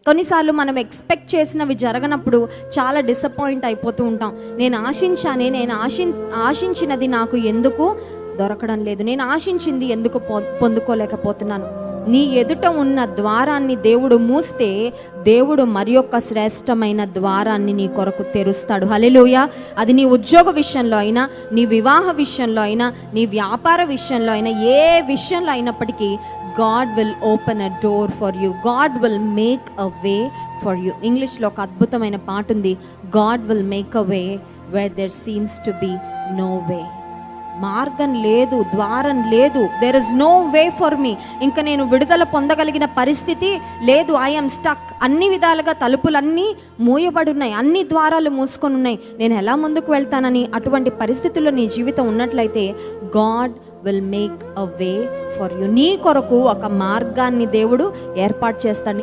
కొన్నిసార్లు మనం ఎక్స్పెక్ట్ చేసినవి జరగనప్పుడు చాలా డిసప్పాయింట్ అయిపోతూ ఉంటాం. నేను ఆశించినది నాకు ఎందుకు దొరకడం లేదు, నేను ఆశించింది ఎందుకు పొందుకోలేకపోతున్నాను. నీ ఎదుట ఉన్న ద్వారాన్ని దేవుడు మూస్తే దేవుడు మరి యొక్క శ్రేష్టమైన ద్వారాన్ని నీ కొరకు తెరుస్తాడు. హల్లెలూయా. అది నీ ఉద్యోగ విషయంలో అయినా, నీ వివాహ విషయంలో అయినా, నీ వ్యాపార విషయంలో అయినా, ఏ విషయంలో అయినప్పటికీ God will open a door for you. God will make a way for you. ఇంగ్లీష్లో ఒక అద్భుతమైన పాట ఉంది, God will make a way where there seems to be no way. మార్గం లేదు, ద్వారం లేదు. there is no way for me. ఇంకా నేను విడుదల పొందగలిగిన పరిస్థితి లేదు. I am stuck. అన్ని విధాలుగా తలుపులన్నీ మూయబడి ఉన్నాయి, అన్ని ద్వారాలు మూసుకొని ఉన్నాయి. నేను ఎలా ముందుకు వెళ్తానని అటువంటి పరిస్థితుల్లో నీ జీవితం ఉన్నట్లయితే God will make a way for you. నీ కొరకు ఒక మార్గాన్ని దేవుడు ఏర్పాటు చేస్తాడు.